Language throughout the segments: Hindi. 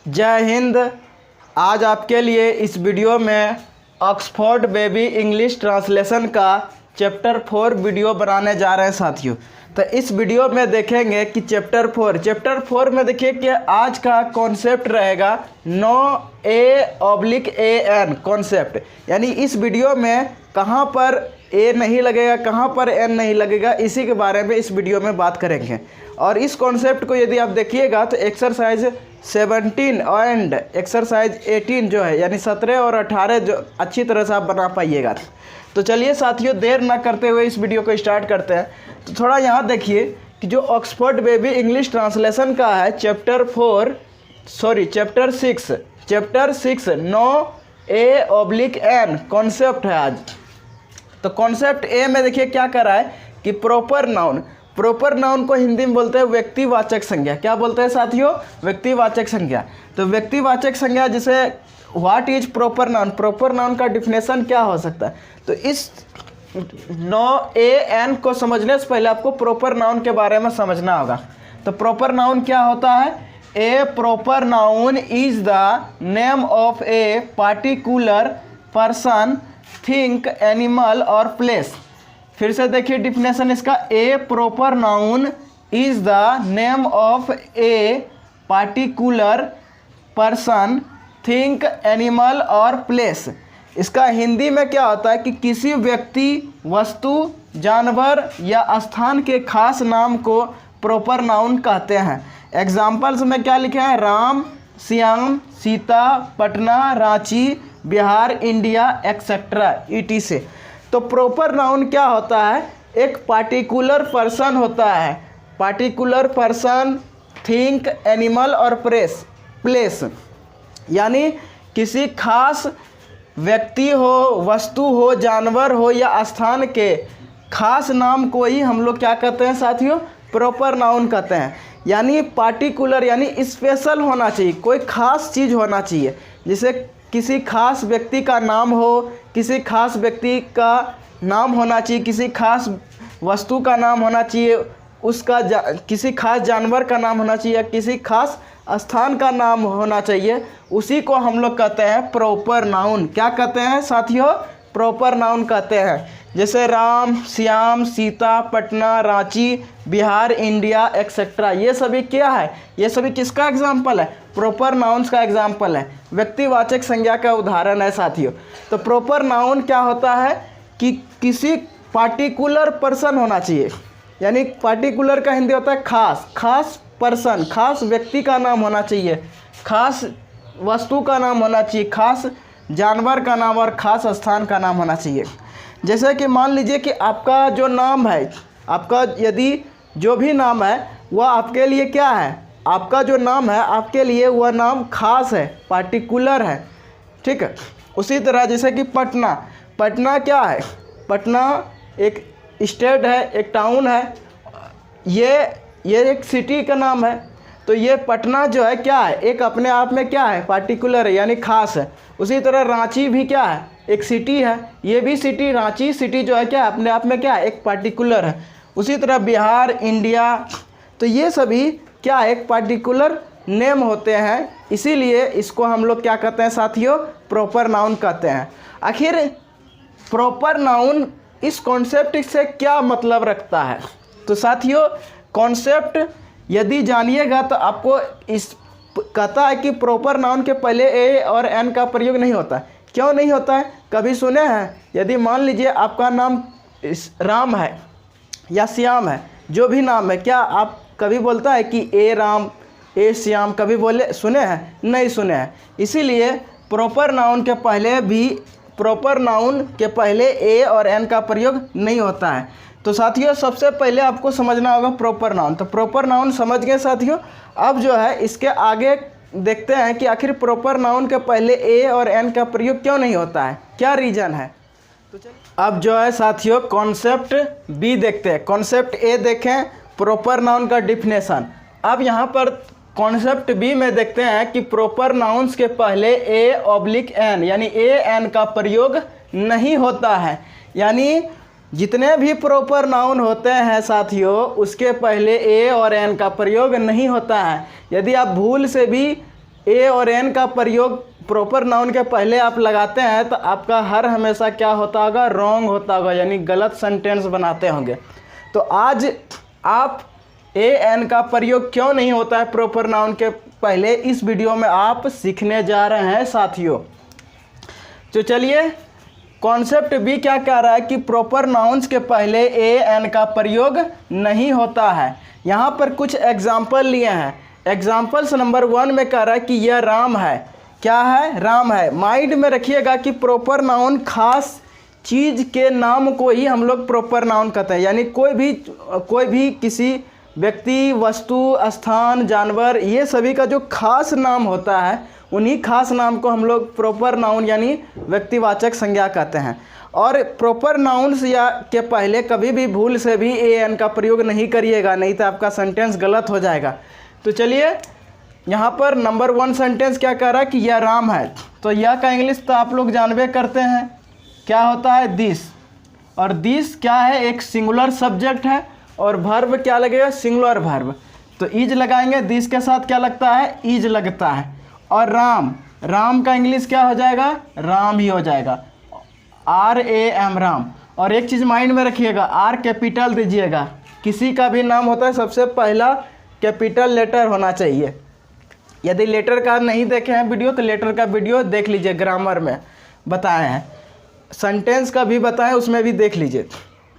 जय हिंद। आज आपके लिए इस वीडियो में ऑक्सफोर्ड बेबी इंग्लिश ट्रांसलेशन का चैप्टर 4 वीडियो बनाने जा रहे हैं साथियों। तो इस वीडियो में देखेंगे कि चैप्टर 4 में देखिए कि आज का कॉन्सेप्ट रहेगा नो A/AN कॉन्सेप्ट, यानी इस वीडियो में कहाँ पर ए नहीं लगेगा, कहाँ पर एन नहीं लगेगा, इसी के बारे में इस वीडियो में बात करेंगे। और इस कॉन्सेप्ट को यदि आप देखिएगा तो एक्सरसाइज 17 एंड एक्सरसाइज 18 जो है यानी 17 और 18 जो अच्छी तरह से आप बना पाइएगा। तो चलिए साथियों, देर ना करते हुए इस वीडियो को स्टार्ट करते हैं। तो थोड़ा यहाँ देखिए कि जो ऑक्सफोर्ड बेबी इंग्लिश ट्रांसलेशन का है चैप्टर 6 नो A/N कॉन्सेप्ट है आज। तो कॉन्सेप्ट ए में देखिए क्या कर रहा है कि प्रॉपर नाउन को हिंदी में बोलते हैं व्यक्तिवाचक संज्ञा। क्या बोलते हैं साथियों? व्यक्तिवाचक संज्ञा। तो व्यक्तिवाचक संज्ञा जिसे व्हाट इज प्रॉपर नाउन का डिफिनेशन क्या हो सकता है? तो इस नो AN को समझने से पहले आपको प्रॉपर नाउन के बारे में समझना होगा। तो प्रॉपर नाउन क्या होता है? A proper noun is the name of a particular person, thing, animal और प्लेस। फिर से देखिए डिफिनेशन इसका, a proper noun is the name of a particular person, thing, animal और प्लेस। इसका हिंदी में क्या होता है कि किसी व्यक्ति, वस्तु, जानवर या स्थान के खास नाम को प्रॉपर नाउन कहते हैं। एग्जाम्पल्स में क्या लिखे हैं? Ram, Shyam, Sita, Patna, Ranchi, Bihar, India etcetera ETC। तो प्रॉपर नाउन क्या होता है? एक पार्टिकुलर पर्सन होता है, पार्टिकुलर पर्सन, थिंग, एनिमल और प्लेस, यानी किसी खास व्यक्ति हो, वस्तु हो, जानवर हो या स्थान के खास नाम को ही हम लोग क्या कहते हैं साथियों? प्रॉपर नाउन कहते हैं। यानी पार्टिकुलर यानी स्पेशल होना चाहिए, कोई खास चीज़ होना चाहिए, जैसे किसी खास व्यक्ति का नाम हो, किसी खास व्यक्ति का नाम होना चाहिए, किसी खास वस्तु का नाम होना चाहिए, उसका किसी खास जानवर का नाम होना चाहिए, किसी खास स्थान का नाम होना चाहिए, उसी को हम लोग कहते हैं प्रॉपर नाउन। क्या कहते हैं साथियों? प्रॉपर नाउन कहते हैं। जैसे राम, श्याम, सीता, पटना, रांची, बिहार, इंडिया एक्सेट्रा, ये सभी क्या है? ये सभी किसका एग्जाम्पल है? प्रॉपर नाउन्स का एग्जाम्पल है, व्यक्तिवाचक संज्ञा का उदाहरण है साथियों। तो प्रॉपर नाउन क्या होता है कि किसी पार्टिकुलर पर्सन होना चाहिए, यानी पार्टिकुलर का हिंदी होता है खास पर्सन, खास व्यक्ति का नाम होना चाहिए, खास वस्तु का नाम होना चाहिए, खास जानवर का नाम और खास स्थान का नाम होना चाहिए। जैसे कि मान लीजिए कि आपका जो नाम है, आपका यदि जो भी नाम है वह आपके लिए क्या है? आपका जो नाम है आपके लिए वह नाम खास है, पार्टिकुलर है, ठीक है। उसी तरह जैसे कि पटना क्या है? पटना एक स्टेट है, एक टाउन है, ये एक सिटी का नाम है। तो ये पटना जो है क्या है? एक अपने आप में क्या है? पार्टिकुलर है, यानी खास है। उसी तरह रांची भी क्या है? एक सिटी है, ये भी सिटी, रांची सिटी जो है क्या है? अपने आप में क्या है? एक पार्टिकुलर है। उसी तरह बिहार, इंडिया, तो ये सभी क्या है? एक पार्टिकुलर नेम होते हैं, इसीलिए इसको हम लोग क्या कहते हैं साथियों? प्रॉपर नाउन कहते हैं। आखिर प्रॉपर नाउन इस कॉन्सेप्ट से क्या मतलब रखता है? तो साथियों कॉन्सेप्ट यदि जानिएगा तो आपको इस कहता है कि प्रॉपर नाउन के पहले A और N का प्रयोग नहीं होता है। क्यों नहीं होता है? कभी सुने हैं? यदि मान लीजिए आपका नाम राम है या श्याम है, जो भी नाम है, क्या आप कभी बोलता है कि ए राम, ए श्याम? कभी सुने हैं? नहीं सुने हैं। इसीलिए प्रॉपर नाउन के पहले A और N का प्रयोग नहीं होता है। तो साथियों सबसे पहले आपको समझना होगा प्रॉपर नाउन। तो प्रॉपर नाउन समझ गए साथियों। अब जो है इसके आगे देखते हैं कि आखिर प्रॉपर नाउन के पहले A और N का प्रयोग क्यों नहीं होता है, क्या रीज़न है। तो चलिए अब जो है साथियों कॉन्सेप्ट B देखते हैं। कॉन्सेप्ट A देखें, प्रॉपर नाउन का डिफिनेशन। अब यहाँ पर कॉन्सेप्ट B में देखते हैं कि प्रॉपर नाउन्स के पहले A/N यानी AN का प्रयोग नहीं होता है। यानी जितने भी प्रॉपर नाउन होते हैं साथियों उसके पहले A और N का प्रयोग नहीं होता है। यदि आप भूल से भी ए और एन का प्रयोग प्रॉपर नाउन के पहले आप लगाते हैं तो आपका हर हमेशा क्या होता होगा, रॉन्ग होता होगा, यानी गलत सेंटेंस बनाते होंगे। तो आज आप ए एन का प्रयोग क्यों नहीं होता है प्रॉपर नाउन के पहले, इस वीडियो में आप सीखने जा रहे हैं साथियों। तो चलिए, कॉन्सेप्ट बी क्या कह रहा है कि प्रॉपर नाउन्स के पहले ए एन का प्रयोग नहीं होता है। यहाँ पर कुछ एग्जाम्पल लिए हैं। एग्जाम्पल्स नंबर 1 में कह रहा है कि यह राम है। क्या है? राम है। माइंड में रखिएगा कि प्रॉपर नाउन खास चीज़ के नाम को ही हम लोग प्रॉपर नाउन कहते हैं, यानी कोई भी किसी व्यक्ति, वस्तु, स्थान, जानवर, ये सभी का जो खास नाम होता है उन्हीं खास नाम को हम लोग प्रॉपर नाउन यानी व्यक्तिवाचक संज्ञा कहते हैं। और प्रॉपर नाउन्स या के पहले कभी भी भूल से भी ए एन का प्रयोग नहीं करिएगा, नहीं तो आपका सेंटेंस गलत हो जाएगा। तो चलिए, यहाँ पर नंबर 1 सेंटेंस क्या कह रहा है कि यह राम है। तो यह का इंग्लिश तो आप लोग जानबे करते हैं, क्या होता है? दिस। और दिस क्या है? एक सिंगुलर सब्जेक्ट है और वर्ब क्या लगेगा? Singular verb. तो इज लगाएंगे, दिस के साथ क्या लगता है? इज लगता है। और राम, राम का इंग्लिश क्या हो जाएगा? राम ही हो जाएगा, RAM, राम। और एक चीज़ माइंड में रखिएगा, आर कैपिटल दीजिएगा। किसी का भी नाम होता है सबसे पहला कैपिटल लेटर होना चाहिए। यदि लेटर का नहीं देखे हैं वीडियो तो लेटर का वीडियो देख लीजिए, ग्रामर में बताए हैं, सेंटेंस का भी बताएं, उसमें भी देख लीजिए।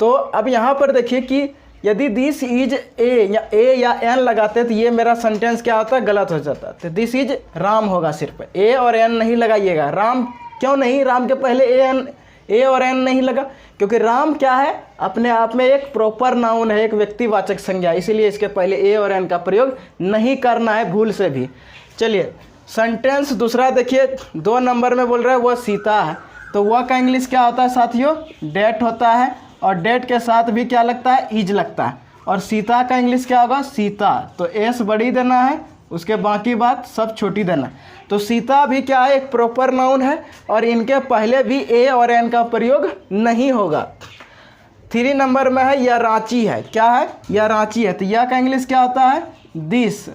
तो अब यहाँ पर देखिए कि यदि दिस इज ए या एन लगाते तो ये मेरा सेंटेंस क्या होता है? गलत हो जाता। तो दिस इज राम होगा, सिर्फ ए और एन नहीं लगाइएगा। राम क्यों नहीं? राम के पहले ए और एन नहीं लगा क्योंकि राम क्या है? अपने आप में एक प्रॉपर नाउन है, एक व्यक्तिवाचक संज्ञा, इसीलिए इसके पहले ए और एन का प्रयोग नहीं करना है भूल से भी। चलिए, सेंटेंस दूसरा देखिए, 2 नंबर में बोल रहा है वह सीता है। तो वह का इंग्लिश क्या होता है साथियों? डेट होता है। और डेट के साथ भी क्या लगता है? इज लगता है। और सीता का इंग्लिश क्या होगा? सीता। तो एस बड़ी देना है, उसके बाकी बात सब छोटी देना। तो सीता भी क्या है? एक प्रॉपर नाउन है और इनके पहले भी ए और एन का प्रयोग नहीं होगा। 3 नंबर में है यह रांची है। क्या है? यह रांची है। तो यह का इंग्लिश क्या होता है? दिस।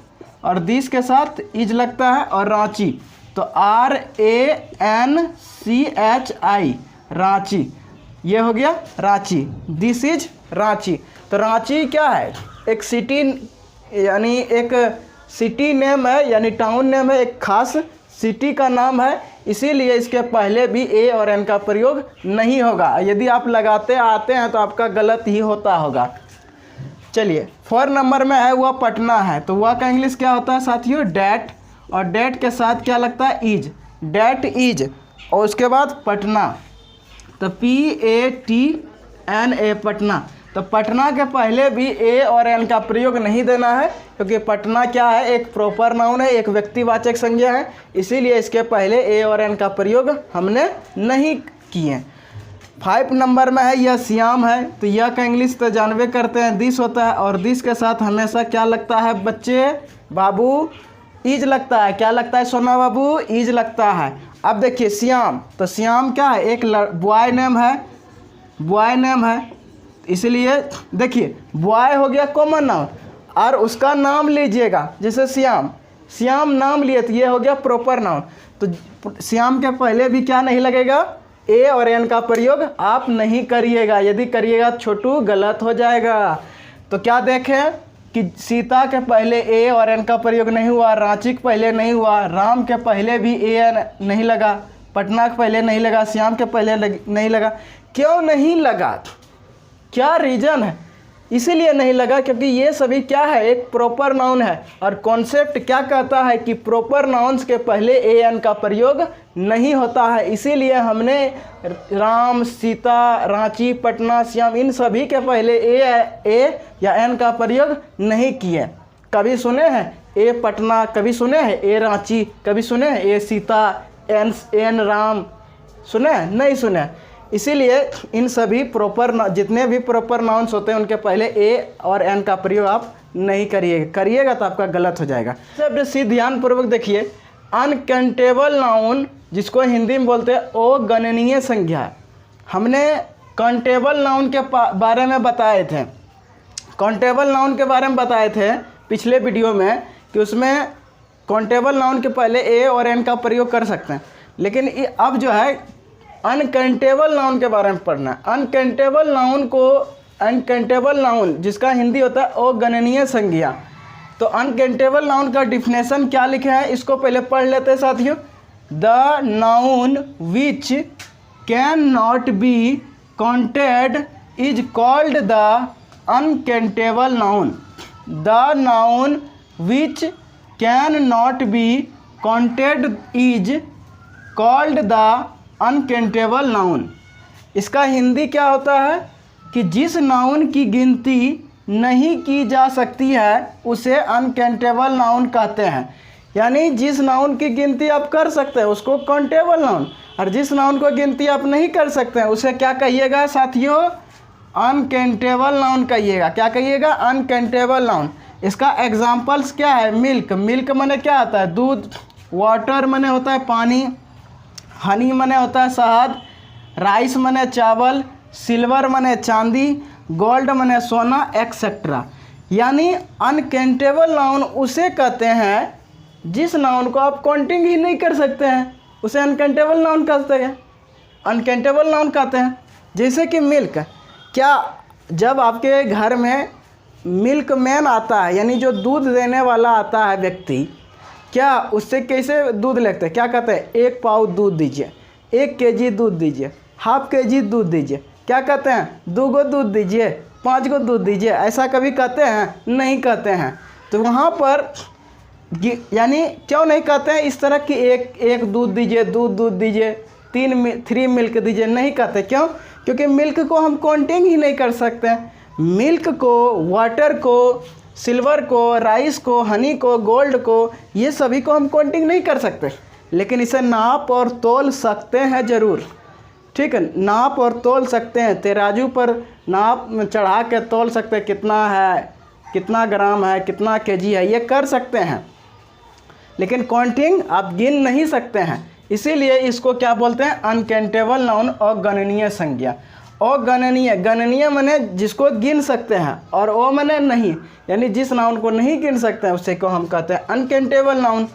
और दिस के साथ इज लगता है और रांची, तो RANCHI, रांची। ये हो गया रांची, दिस इज रांची। तो रांची क्या है? एक सिटी, यानी एक सिटी नेम है, यानी टाउन नेम है, एक खास सिटी का नाम है, इसीलिए इसके पहले भी ए और एन का प्रयोग नहीं होगा। यदि आप लगाते आते हैं तो आपका गलत ही होता होगा। चलिए, 4 नंबर में है वह पटना है। तो वह का इंग्लिश क्या होता है साथियों? डेट। और डेट के साथ क्या लगता है? इज। Date is. और उसके बाद पटना, तो PATNA, पटना। तो पटना के पहले भी ए और एन का प्रयोग नहीं देना है क्योंकि पटना क्या है? एक प्रॉपर नाउन है, एक व्यक्तिवाचक संज्ञा है, इसीलिए इसके पहले ए और एन का प्रयोग हमने नहीं किए। 5 नंबर में है यह श्याम है। तो यह का इंग्लिश तो जानबे करते हैं, दिस होता है। और दिस के साथ हमेशा क्या लगता है बच्चे? बाबू, इज लगता है। क्या लगता है सोना बाबू? इज लगता है। अब देखिए श्याम, तो श्याम क्या है? एक बॉय नेम है, बॉय नेम है, इसलिए देखिए बॉय हो गया कॉमन नाउन और उसका नाम लीजिएगा, जैसे श्याम, श्याम नाम लिए तो ये हो गया प्रॉपर नाउन। तो श्याम के पहले भी क्या नहीं लगेगा? ए और एन का प्रयोग आप नहीं करिएगा, यदि करिएगा छोटू गलत हो जाएगा। तो क्या देखें कि सीता के पहले ए और एन का प्रयोग नहीं हुआ, रांची के पहले नहीं हुआ, राम के पहले भी ए एन नहीं लगा, पटना के पहले नहीं लगा, श्याम के पहले नहीं लगा। क्यों नहीं लगा? क्या रीज़न है? इसीलिए नहीं लगा क्योंकि ये सभी क्या है? एक प्रॉपर नाउन है। और कॉन्सेप्ट क्या कहता है कि प्रॉपर नाउन्स के पहले ए एन का प्रयोग नहीं होता है, इसीलिए हमने राम, सीता, रांची, पटना, श्याम, इन सभी के पहले ए या एन का प्रयोग नहीं किए। कभी सुने हैं ए पटना? कभी सुने हैं ए रांची? कभी सुने हैं ए सीता, एन राम? सुने हैं? नहीं सुने। इसीलिए इन सभी जितने भी प्रॉपर नाउन्स होते हैं उनके पहले ए और एन का प्रयोग आप नहीं करिएगा तो आपका गलत हो जाएगा। शब्द सी ध्यानपूर्वक देखिए, अनकाउंटेबल नाउन जिसको हिंदी में बोलते हैं अगणनीय संज्ञा। हमने काउंटेबल नाउन के बारे में बताए थे, काउंटेबल नाउन के बारे में बताए थे पिछले वीडियो में कि उसमें काउंटेबल नाउन के पहले ए और एन का प्रयोग कर सकते हैं, लेकिन अब जो है अनकाउंटेबल नाउन के बारे में पढ़ना है। अनकाउंटेबल नाउन जिसका हिंदी होता है अगणनीय संज्ञा। तो अनकाउंटेबल नाउन का डिफिनेशन क्या लिखे हैं इसको पहले पढ़ लेते हैं साथियों। The noun which can not be counted is called the uncountable noun. The noun which can not be counted is called the uncountable noun. इसका हिंदी क्या होता है कि जिस नाउन की गिनती नहीं की जा सकती है उसे अनकाउंटेबल नाउन कहते हैं। यानी जिस नाउन की गिनती आप कर सकते हैं उसको काउंटेबल नाउन, और जिस नाउन को गिनती आप नहीं कर सकते हैं उसे क्या कहिएगा साथियों, अनकाउंटेबल नाउन कहिएगा। क्या कहिएगा, अनकाउंटेबल नाउन। इसका एग्जाम्पल्स क्या है, मिल्क। मिल्क माने क्या होता है, दूध। वाटर माने होता है पानी। हनी माने होता है शहद। राइस माने चावल। सिल्वर माने चांदी। गोल्ड माने सोना, एक्सेट्रा। यानी अनकाउंटेबल नाउन उसे कहते हैं जिस नाउन को आप काउंटिंग ही नहीं कर सकते हैं, उसे अनकाउंटेबल नाउन कहते हैं। अनकाउंटेबल नाउन कहते हैं। जैसे कि मिल्क, क्या जब आपके घर में मिल्क मैन आता है, यानी जो दूध देने वाला आता है व्यक्ति, क्या उससे कैसे दूध लेते हैं, क्या कहते हैं, 1 पाव दूध दीजिए, 1 केजी दूध दीजिए, हाफ केजी दूध दीजिए। क्या कहते हैं, 2 गो दूध दीजिए, 5 गो दूध दीजिए। ऐसा कभी कहते हैं, नहीं कहते हैं। तो वहाँ पर यानी क्यों नहीं कहते हैं इस तरह कि एक दूध दीजिए, दूध दीजिए, 3 मिल्क दीजिए, नहीं कहते। क्यों, क्योंकि मिल्क को हम काउंटिंग ही नहीं कर सकते हैं। मिल्क को, वाटर को, सिल्वर को, राइस को, हनी को, गोल्ड को, ये सभी को हम काउंटिंग नहीं कर सकते, लेकिन इसे नाप और तोल सकते हैं ज़रूर। ठीक है, नाप और तोल सकते हैं। तराजू पर नाप चढ़ा के तोल सकते हैं, कितना है, कितना ग्राम है, कितना केजी है, ये कर सकते हैं, लेकिन काउंटिंग आप गिन नहीं सकते हैं। इसीलिए इसको क्या बोलते हैं, अनकाउंटेबल नाउन, अगणनीय संज्ञा। अगणनीय, गणनीय माने जिसको गिन सकते हैं, और ओ माने नहीं, यानी जिस नाउन को नहीं गिन सकते हैं उसे को हम कहते हैं अनकाउंटेबल नाउन।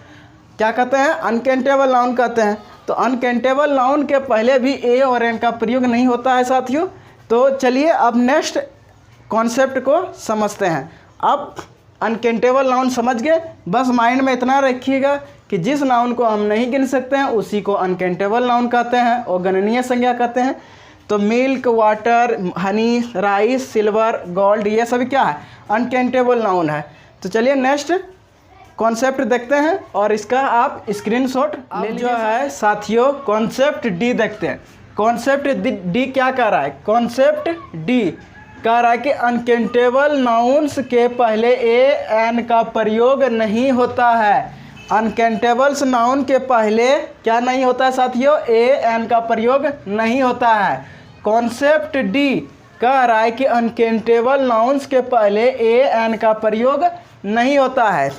क्या कहते हैं, अनकाउंटेबल नाउन कहते हैं। तो अनकाउंटेबल नाउन के पहले भी ए और एन का प्रयोग नहीं होता है साथियों। तो चलिए अब नेक्स्ट कॉन्सेप्ट को समझते हैं। अब अनकाउंटेबल नाउन समझ गए, बस माइंड में इतना रखिएगा कि जिस नाउन को हम नहीं गिन सकते हैं उसी को अनकाउंटेबल नाउन कहते हैं और गणनीय संज्ञा कहते हैं। तो milk, water, Honey, rice, silver, gold, ये सभी क्या है, अनकाउंटेबल नाउन है। तो चलिए नेक्स्ट कॉन्सेप्ट देखते हैं और इसका आप स्क्रीनशॉट ले लीजिए। जो है साथियों कॉन्सेप्ट डी देखते हैं। कॉन्सेप्ट डी क्या कह रहा है, कॉन्सेप्ट डी कह रहा है कि अनकाउंटेबल नाउन्स के पहले ए एन का प्रयोग नहीं होता है। अनकाउंटेबल्स नाउन के पहले क्या नहीं होता है साथियों, ए एन का प्रयोग नहीं होता है। कॉन्सेप्ट डी कह रहा है कि अनकाउंटेबल नाउन्स के पहले ए एन का प्रयोग नहीं होता है।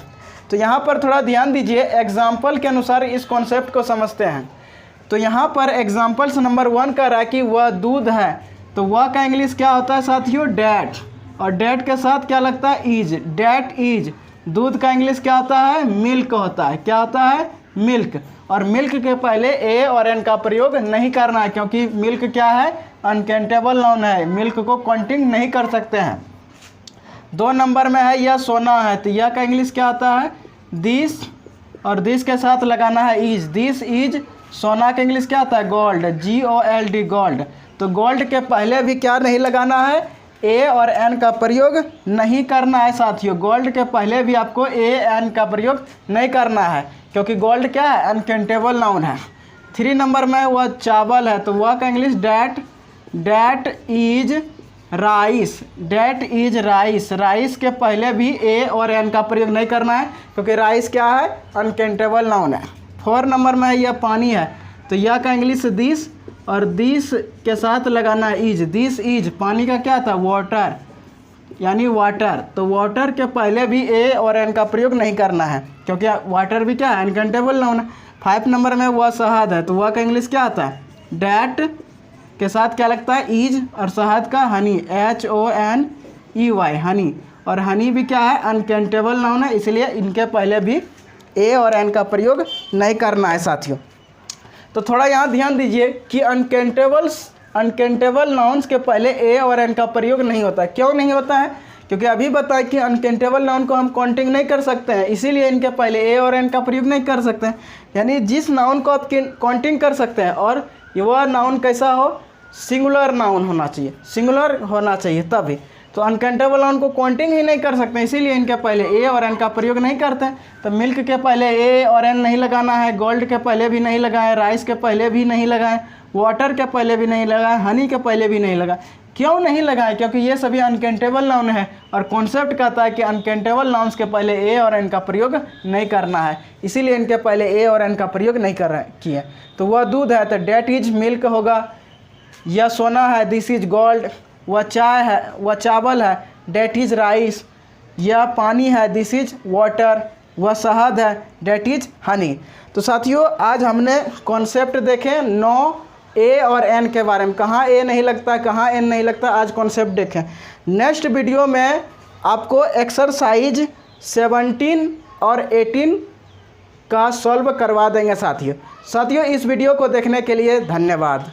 तो यहाँ पर थोड़ा ध्यान दीजिए, एग्जाम्पल के अनुसार इस कॉन्सेप्ट को समझते हैं। तो यहाँ पर एग्जाम्पल्स नंबर 1 कह रहा है कि वह दूध है। तो वह का इंग्लिश क्या होता है साथियों, डैट, और डैट के साथ क्या लगता है, इज, डैट इज। दूध का इंग्लिश क्या होता है, मिल्क होता है। क्या होता है, मिल्क। और मिल्क के पहले ए और एन का प्रयोग नहीं करना है, क्योंकि मिल्क क्या है, अनकाउंटेबल नाउन है, मिल्क को काउंटिंग नहीं कर सकते हैं। 2 नंबर में है यह सोना है। तो यह का इंग्लिश क्या आता है, दिस, और दिस के साथ लगाना है इज, दिस इज। सोना का इंग्लिश क्या आता है, गोल्ड, GOLD, गोल्ड। तो गोल्ड के पहले भी क्या नहीं लगाना है, ए और एन का प्रयोग नहीं करना है साथियों। गोल्ड के पहले भी आपको ए एन का प्रयोग नहीं करना है, क्योंकि गोल्ड क्या है, अनकाउंटेबल नाउन है। 3 नंबर में वह चावल है। तो वह का English that, that is rice, that is rice. Rice के पहले भी ए और एन का प्रयोग नहीं करना है, क्योंकि राइस क्या है, अनकाउंटेबल नाउन है। 4 नंबर में है यह पानी है। तो यह का इंग्लिश दिस, और दिस के साथ लगाना है इज, दिस इज। पानी का क्या था, वाटर, यानी वाटर। तो वाटर के पहले भी ए और एन का प्रयोग नहीं करना है, क्योंकि वाटर भी क्या है, अनकाउंटेबल नाउन है। 5 नंबर में वह शहद है। तो वह का इंग्लिश क्या आता है, डैट के साथ क्या लगता है, इज, और शहद का हनी, HONEY, हनी। और हनी भी क्या है, अनकाउंटेबल नाउन है, इसलिए इनके पहले भी ए और एन का प्रयोग नहीं करना है साथियों। तो थोड़ा यहाँ ध्यान दीजिए कि अनकाउंटेबल नाउन्स के पहले ए और एन का प्रयोग नहीं होता है। क्यों नहीं होता है? क्योंकि अभी बताया कि अनकाउंटेबल नाउन को हम काउंटिंग नहीं कर सकते हैं, इसीलिए इनके पहले ए और एन का प्रयोग नहीं कर सकते हैं। यानी जिस नाउन को आप काउंटिंग कर सकते हैं और वह नाउन कैसा हो, सिंगुलर नाउन होना चाहिए, सिंगुलर होना चाहिए तभी। तो अनकाउंटेबल नाउन को काउंटिंग ही नहीं कर सकते, इसीलिए इनके पहले ए और एन का प्रयोग नहीं करते हैं। तो मिल्क के पहले ए और एन नहीं लगाना है, गोल्ड के पहले भी नहीं लगाएं, राइस के पहले भी नहीं लगाएं, वाटर के पहले भी नहीं लगाएं, हनी के पहले भी नहीं लगाएं। क्यों नहीं लगाएं? क्योंकि ये सभी अनकाउंटेबल नाउन है और कॉन्सेप्ट कहता है कि अनकाउंटेबल नाउन्स के पहले ए और एन का प्रयोग नहीं करना है, इसीलिए इनके पहले ए और एन का प्रयोग नहीं कर रहे किए। तो वह दूध है तो डेट इज मिल्क होगा, यह सोना है दिस इज गोल्ड, वह चाय है वह चावल है डेट इज राइस, यह पानी है दिस इज वाटर, वह शहद है डेट इज हनी। तो साथियों आज हमने कॉन्सेप्ट देखे 9 ए और एन के बारे में, कहाँ ए नहीं लगता कहाँ एन नहीं लगता, आज कॉन्सेप्ट देखें। नेक्स्ट वीडियो में आपको एक्सरसाइज 17 और 18 का सॉल्व करवा देंगे साथियों। इस वीडियो को देखने के लिए धन्यवाद।